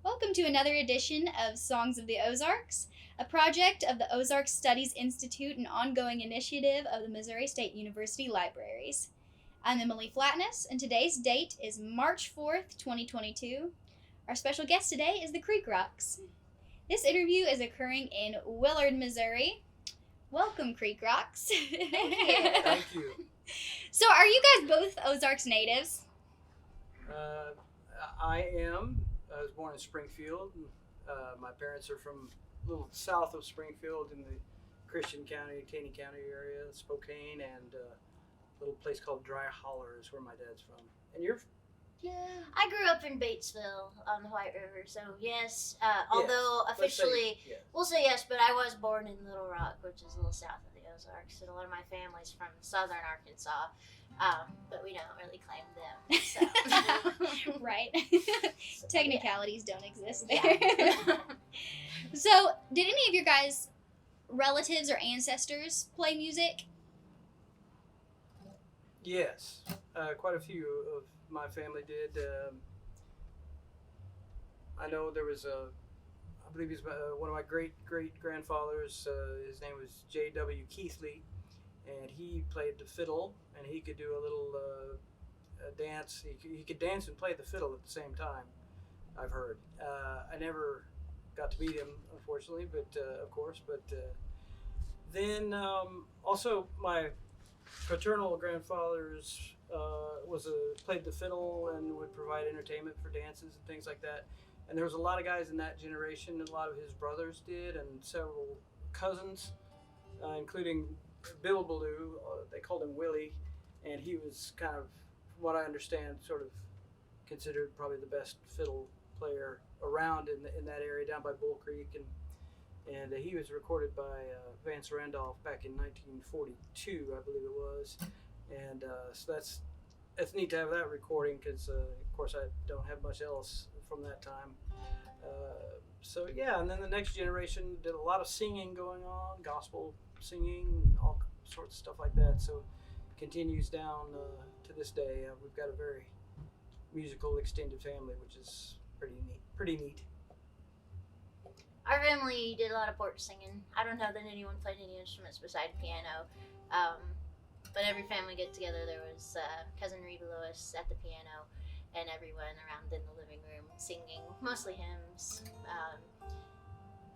Welcome to another edition of Songs of the Ozarks, a project of the Ozark Studies Institute and ongoing initiative of the Missouri State University Libraries. I'm Emily Flatness, and today's date is March 4th, 2022. Our special guest today is the Creek Rocks. This interview is occurring in Willard, Missouri. Welcome, Creek Rocks. Thank you. So, are you guys both Ozarks natives? I am. I was born in Springfield. My parents are from a little south of Springfield in the Christian County, Taney County area, Spokane, and a little place called Dry Holler is where my dad's from. And you're? I grew up in Batesville on the White River, so yes. Although officially, we'll say yes, but I was born in Little Rock, which is a little south of the Ozarks, and a lot of my family's from southern Arkansas, but we don't really claim them. So. Right. So, Technicalities don't exist there. Yeah. So, did any of your guys' relatives or ancestors play music? Yes. Quite a few of my family did. I know there was I believe he's one of my great-great-grandfathers. His name was J.W. Keithley, and he played the fiddle, and he could do a little dance. He could dance and play the fiddle at the same time, I've heard. I never got to meet him, unfortunately, but of course. But then also my paternal grandfather's played the fiddle and would provide entertainment for dances and things like that. And there was a lot of guys in that generation. A lot of his brothers did, and several cousins, including Bill Ballou. They called him Willie, and he was kind of, from what I understand, sort of considered probably the best fiddle player around in that area down by Bull Creek, and he was recorded by Vance Randolph back in 1942, I believe it was, and so that's neat to have that recording because of course I don't have much else from that time. So yeah, and then the next generation did a lot of singing going on, gospel singing, and all sorts of stuff like that. So it continues down to this day. We've got a very musical extended family, which is pretty neat. Our family did a lot of porch singing. I don't know that anyone played any instruments beside piano. But every family get together, there was cousin Reba Lewis at the piano, and everyone around in the living room singing, mostly hymns.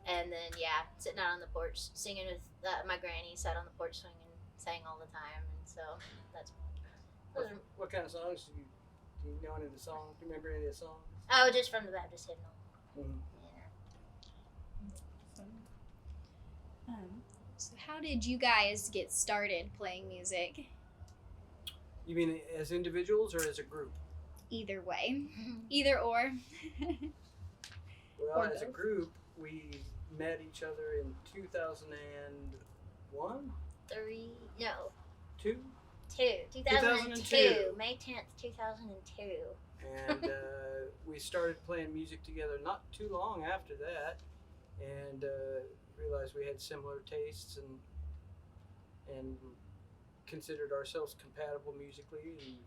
And then, sitting out on the porch singing with my granny, sat on the porch swing and sang all the time. And so What kind of songs do you know any of the songs? Do you remember any of the songs? Oh, just from the Baptist hymnal. Mm-hmm. So, how did you guys get started playing music? You mean as individuals or as a group? Either way. Either or. Well, Or as a both. group, we met each other in 2001? Two. 2002. 2002. May 10th, 2002. And we started playing music together not too long after that, and realized we had similar tastes and considered ourselves compatible musically,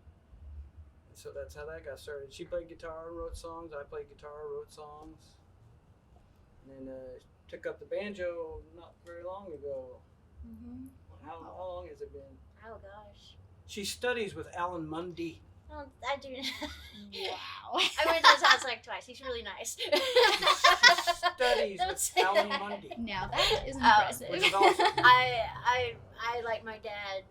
and so that's how that got started. She played guitar and wrote songs. I played guitar, wrote songs, and then took up the banjo not very long ago. Mm-hmm. How long has it been? Oh gosh. She studies with Alan Mundy. Well, I do. Wow. I went to his house like twice. He's really nice. Studies Don't with say Alan that. Mundy. Now that is impressive. Which is awesome. I like my dad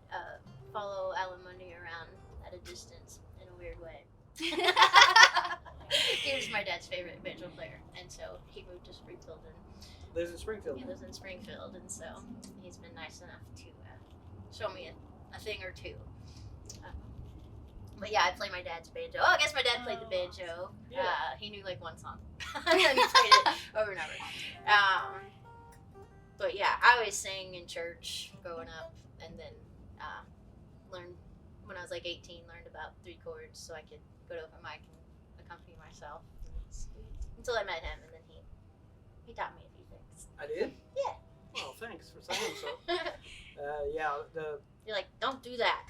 follow Alan Mundy around at a distance in a weird way. He was my dad's favorite banjo player, and so he moved to Springfield, and Lives in Springfield. he lives in Springfield, and so he's been nice enough to show me a thing or two. But yeah, I play my dad's banjo. Oh, I guess my dad played the banjo. Yeah. He knew like one song, and then he played it over and over. But yeah, I always sang in church growing up, and then learned when I was like 18. Learned about 3 chords so I could go to open mic and accompany myself. Until I met him, and then he taught me a few things. I did? Yeah. Well, thanks for saying so. You're like, don't do that.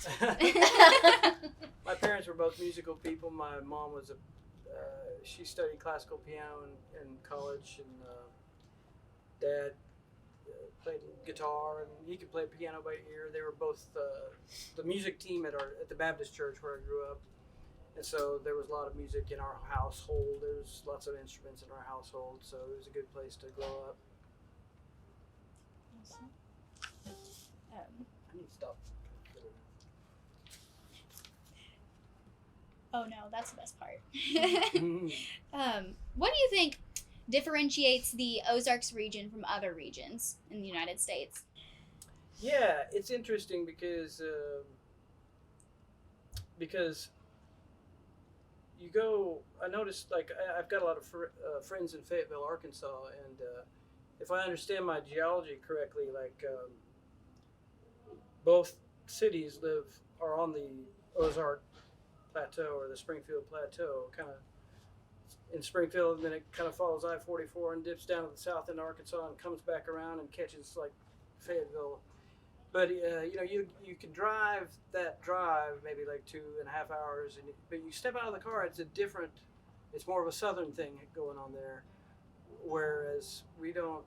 My parents were both musical people. My mom was she studied classical piano in college, and Dad played guitar, and he could play piano by ear. They were both the music team at the Baptist church where I grew up, and so there was a lot of music in our household. There was lots of instruments in our household, so it was a good place to grow up. Awesome. I need to stop. Oh no, that's the best part. What do you think differentiates the Ozarks region from other regions in the United States? Yeah, it's interesting because you go. I noticed, like, I've got a lot of friends in Fayetteville, Arkansas, and if I understand my geology correctly, like both cities are on the Ozark Plateau or the Springfield Plateau, kind of in Springfield, and then it kind of follows I-44 and dips down to the south into Arkansas and comes back around and catches like Fayetteville. But you can drive that drive maybe like 2.5 hours, but you step out of the car, it's more of a southern thing going on there, whereas we don't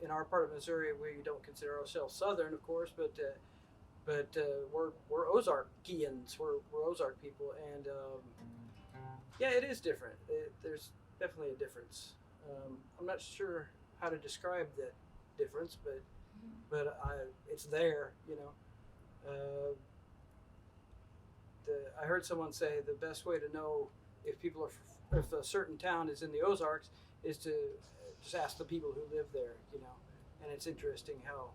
in our part of Missouri, we don't consider ourselves southern, of course, but we're Ozarkians, we're Ozark people, and yeah, it is different. There's definitely a difference. I'm not sure how to describe that difference, but it's there, you know. I heard someone say the best way to know if if a certain town is in the Ozarks is to just ask the people who live there, you know. And it's interesting how,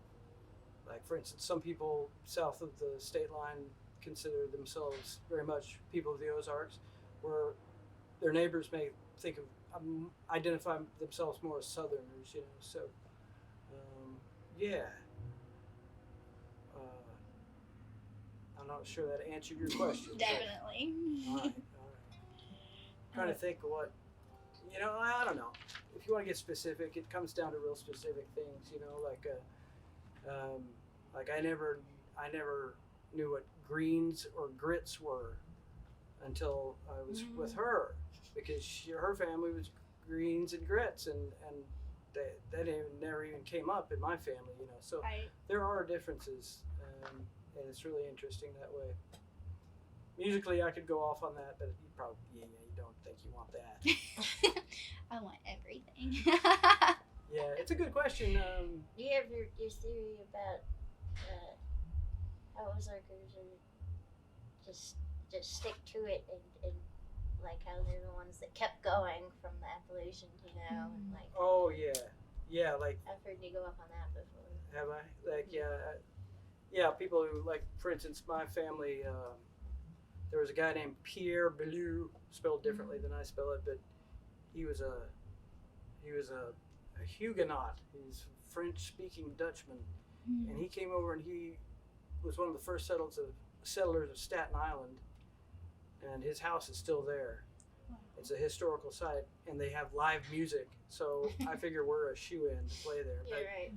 like, for instance, some people south of the state line consider themselves very much people of the Ozarks, where their neighbors may identify themselves more as Southerners, you know. So, yeah. I'm not sure that answered your question. Definitely. All right. Trying to think of what, you know, I don't know. If you want to get specific, it comes down to real specific things, you know, like I never knew what greens or grits were until I was with her, because her family was greens and grits, and that never even came up in my family, you know. So there are differences, and it's really interesting that way. Musically, I could go off on that, but you probably you don't think you want that. I want everything. Yeah, it's a good question. Do you have your theory about how Ozarkers are just stick to it, and like how they're the ones that kept going from the Appalachians, you know, and like. Oh yeah, like. I've heard you go up on that before. Have I? Like, yeah, people who, like, for instance, my family. There was a guy named Pierre Bellew, spelled differently than I spell it, but he was a Huguenot. He's a French-speaking Dutchman, and he came over, and he was one of the first settlers of Staten Island, and his house is still there. It's a historical site, and they have live music, so I figure we're a shoe-in to play there. You're right.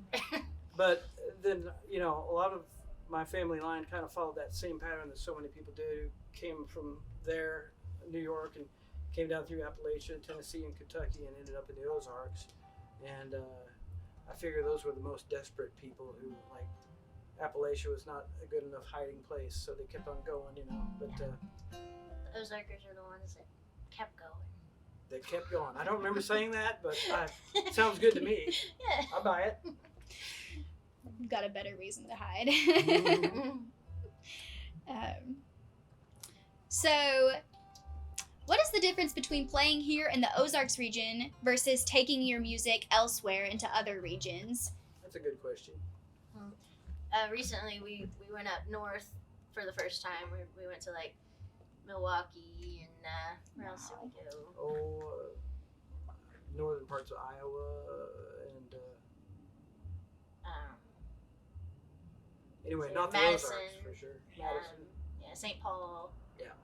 But then, you know, a lot of my family line kind of followed that same pattern that so many people did, who came from there, New York, and came down through Appalachia, Tennessee, and Kentucky, and ended up in the Ozarks. And I figure those were the most desperate people who, like, Appalachia was not a good enough hiding place, so they kept on going, you know. But the Ozarkers are the ones that kept going. They kept going. I don't remember saying that, but it sounds good to me. Yeah. I'll buy it. You've got a better reason to hide. So, what is the difference between playing here in the Ozarks region versus taking your music elsewhere into other regions? That's a good question. Recently, we went up north for the first time. We went to, like, Milwaukee, and where else did we go? Northern parts of Iowa, and anyway, not the Madison, Ozarks for sure. Madison. Yeah, St. Paul. Yeah.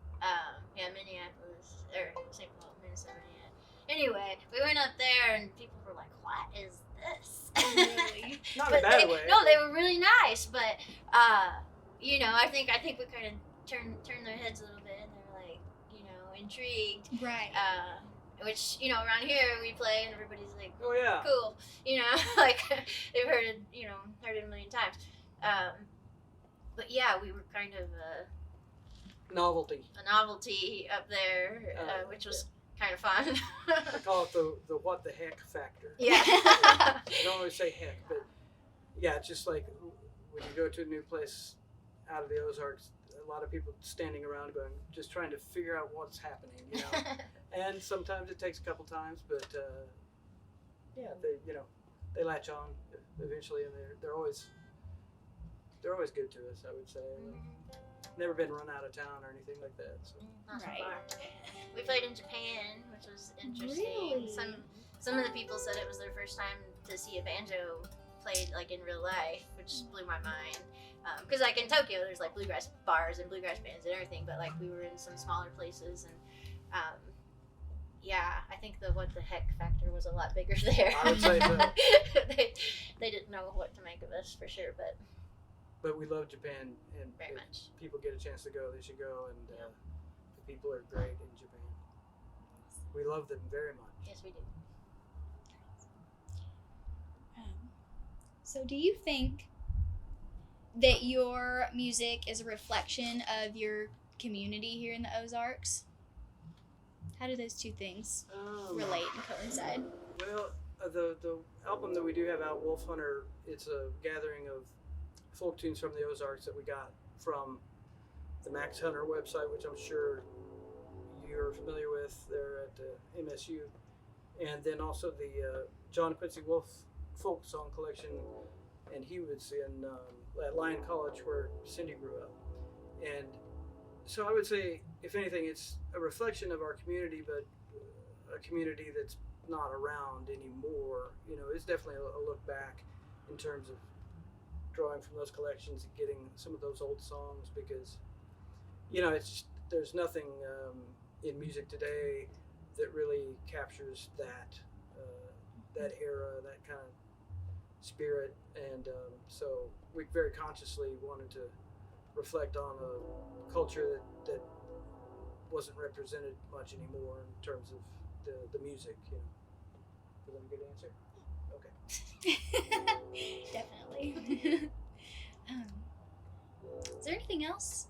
Minneapolis, or St. Paul, Minnesota. Yeah. Anyway, we went up there, and people were like, "What is this?" Really? Not in a bad way. No, they were really nice, but I think we kind of turn their heads a little bit, and they're like, intrigued. Right. Which around here we play, and everybody's like, Oh yeah. cool. Like they've heard it. Heard it a million times. But yeah, we were kind of Novelty. a novelty up there, which was kind of fun. I call it the what the heck factor. Yeah. I don't always say heck, but yeah, it's just like when you go to a new place out of the Ozarks, a lot of people standing around going, just trying to figure out what's happening, And sometimes it takes a couple times, but yeah, they latch on eventually, and they're always good to us. I would say. Never been run out of town or anything like that. So. Not so Right. far. We played in Japan, which was interesting. Really? Some of the people said it was their first time to see a banjo played like in real life, which blew my mind. Because like in Tokyo, there's like bluegrass bars and bluegrass bands and everything, but like we were in some smaller places, and yeah, I think the what the heck factor was a lot bigger there. I would say so. they didn't know what to make of us for sure, but But we love Japan, and very if much. people get a chance to go, they should go. And Yeah. the people are great in Japan. We love them very much. Yes, we do. So, do you think that your music is a reflection of your community here in the Ozarks? How do those two things relate and coincide? Well, the album that we do have out, Wolf Hunter, it's a gathering of folk tunes from the Ozarks that we got from the Max Hunter website, which I'm sure you're familiar with there at MSU, and then also the John Quincy Wolf folk song collection, and he was in at Lyon College where Cindy grew up. And so I would say, if anything, it's a reflection of our community, but a community that's not around anymore. It's definitely a look back in terms of drawing from those collections and getting some of those old songs, because it's just, there's nothing in music today that really captures that era, that kind of spirit. And so we very consciously wanted to reflect on a culture that wasn't represented much anymore in terms of the music. Is that a good answer? Okay. Definitely. Is there anything else?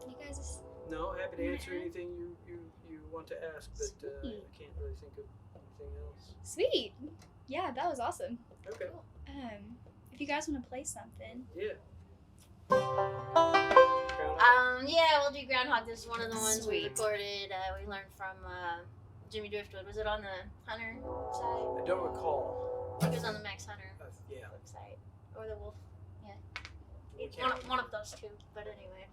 You guys? No, happy to answer anything you want to ask, but I Sweet. can't really think of anything else. Sweet. Yeah, that was awesome. Okay. If you guys want to play something. Yeah. Yeah, we'll do Groundhog. This is one of the ones we Sweet. recorded. We learned from Jimmy Driftwood. Was it on the Hunter side? I don't recall. I think it was on the Max Hunter Yeah. website. Or the Wolf. We One, can't- one of those two. But anyway.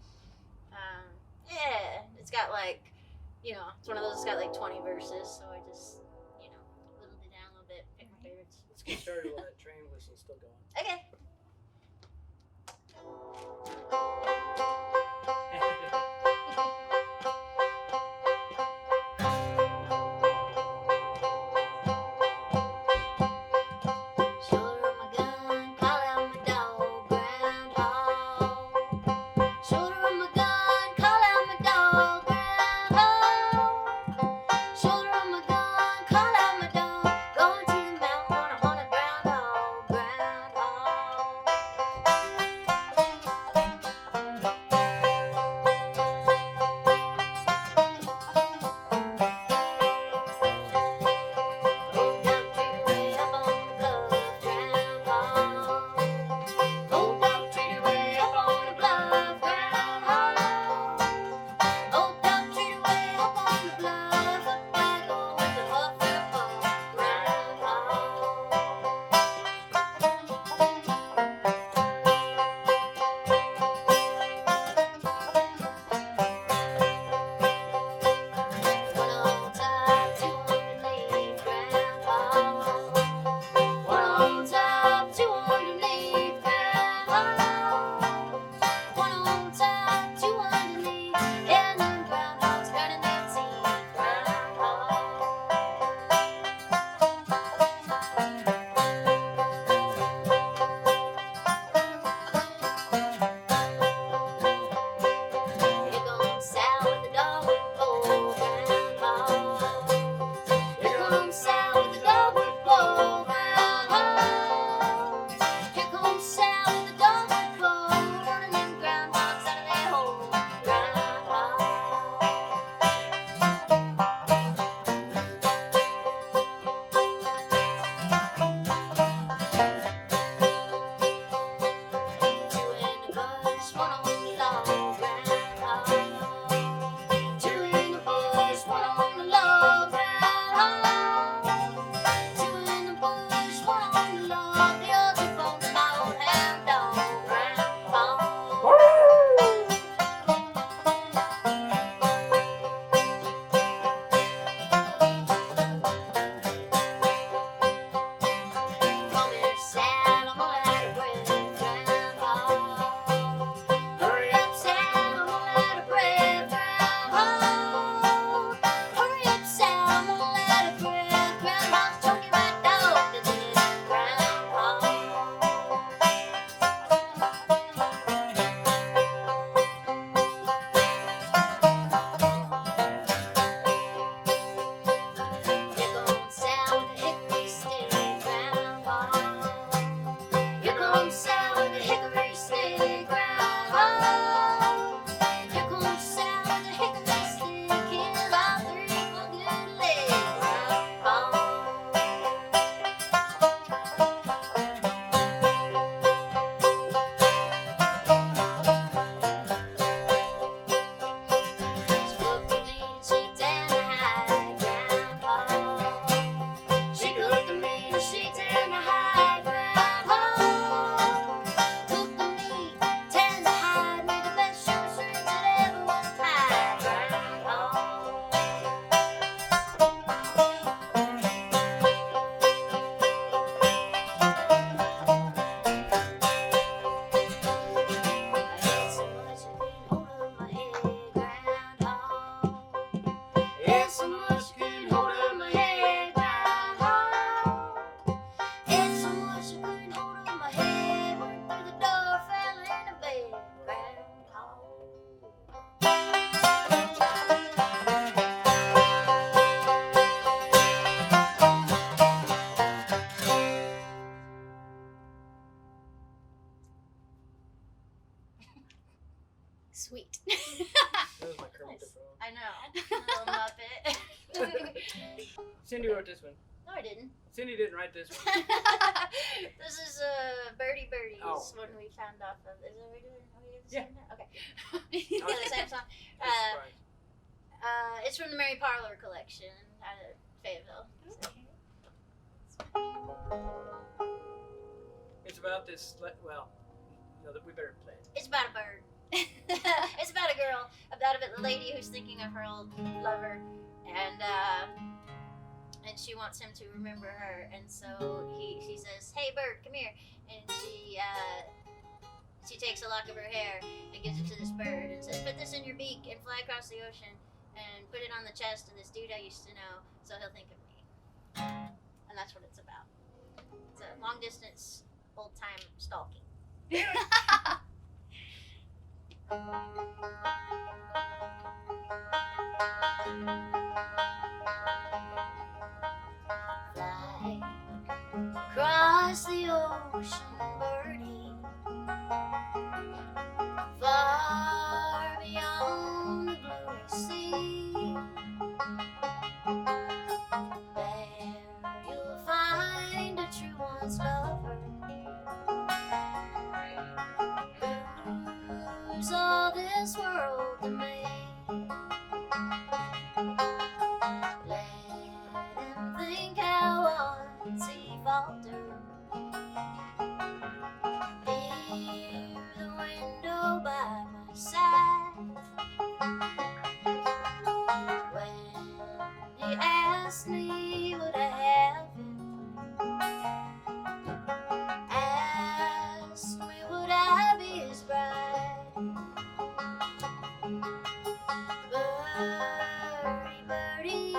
Yeah, it's got like, it's one of those that's got like 20 verses. So I just, whittled it down a little bit, picked my favorites. Let's get started while that train whistle's still going. Okay. Shoulder my gun, call out my dog, groundhog. Shoulder my gun, call out my dog, groundhog. Shoulder my gun, call out my dog. Going to the mountain, wanna hunt a groundhog, groundhog. Sweet. That was my Kermit the Nice. Frog. I know. Little Muppet. Cindy wrote this one. No, I didn't. Cindy didn't write this one. This is Birdie Birdie. Oh. Is one we found off of. Is it we doing? Are we doing the Yeah. same now? Okay. Yeah, the same song. I was surprised. It's from the Mary Parlor collection out of Fayetteville. So. It's about this. Well, no, we better play it. It's about a bird. It's about a girl, about a lady who's thinking of her old lover, and she wants him to remember her, and so she says, "Hey bird, come here," and she takes a lock of her hair and gives it to this bird and says, "Put this in your beak and fly across the ocean and put it on the chest of this dude I used to know, so he'll think of me." And that's what it's about. It's a long distance, old time stalking. Fly across the ocean, birdie, far beyond the blue sea. There you'll find a true one's lover, who's all this world to me. Let him think how once he faltered. Near the window by my side, when he asked me would I have him, asked me would I be his bride. Birdie, birdie,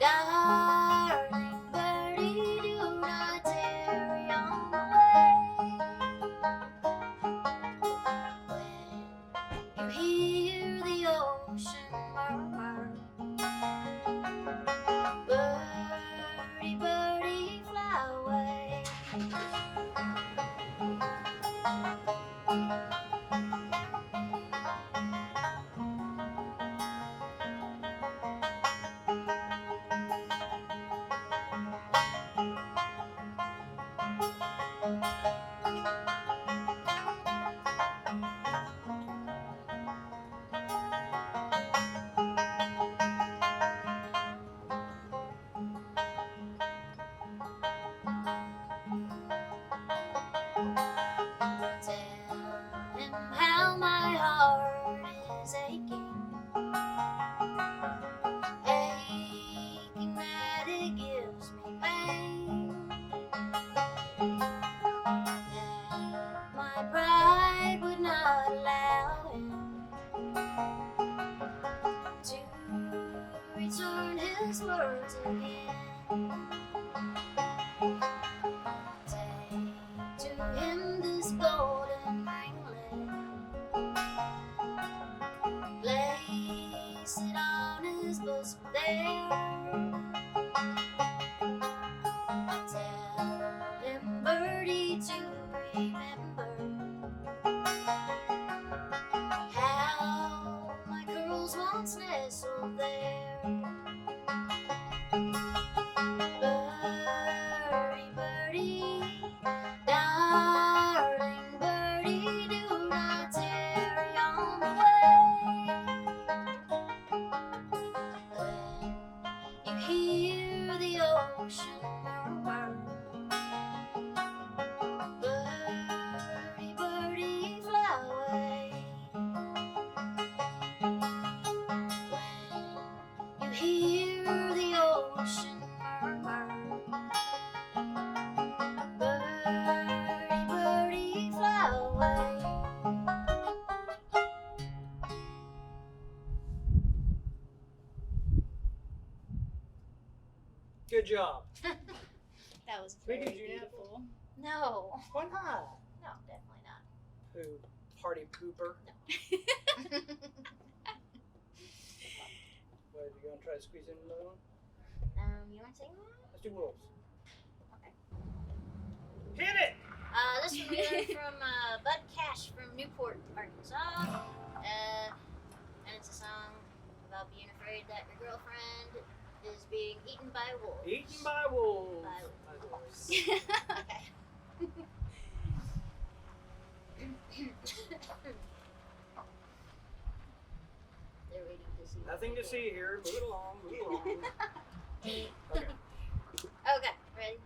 darling birdie, do not tarry on the way. When you hear the ocean murmur, birdie, birdie, fly away. Tell him how my heart is aching, aching that it gives me pain, that my pride would not allow him to return his words again. Take to him this golden ringlet, place it on his bosom there. Tell him, birdie, to remember how my curls once nestled there. Birdie, birdie, darling birdie, do not tarry on the way. When you hear the ocean murmur, birdie, birdie, fly away. When you hear the ocean murmur, birdie, birdie, fly away. Good job. That was Wait, very did you nap? beautiful. No, Why not? no, definitely not. Who? Party pooper. What, are you gonna try to squeeze in another one? You want to sing that? Let's do wolves. Okay. Hit it! This one we learned from Bud Cash from Newport, Arkansas. And it's a song about being afraid that your girlfriend is being eaten by wolves. Eaten by wolves. By wolves. They're waiting to see. Nothing to see here. Move it along. Move it along. Okay. Okay, ready?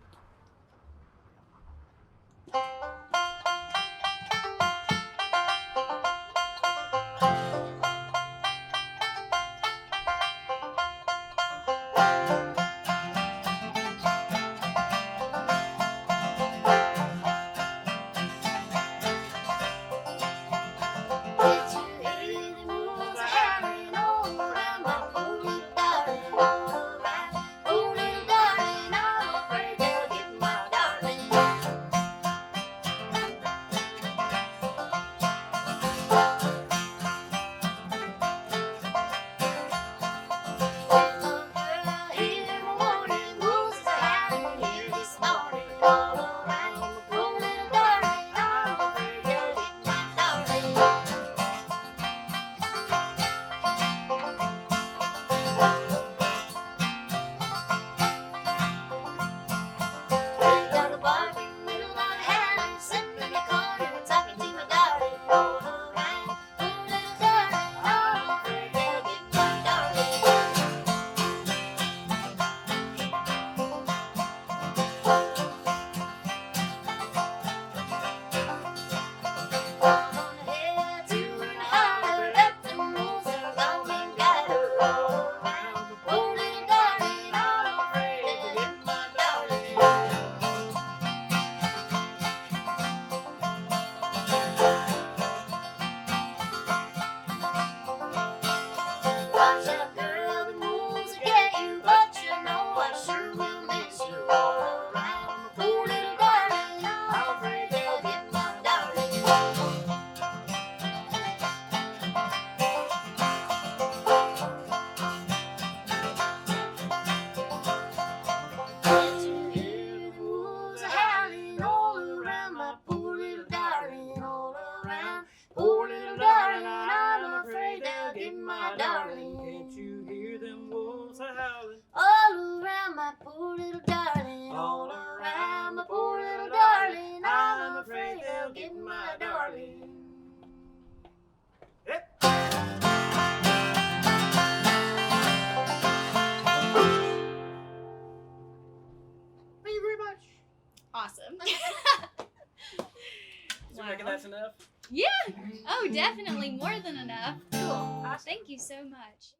Awesome. So you reckon that's enough? Yeah. Oh, definitely more than enough. Cool. Thank you so much.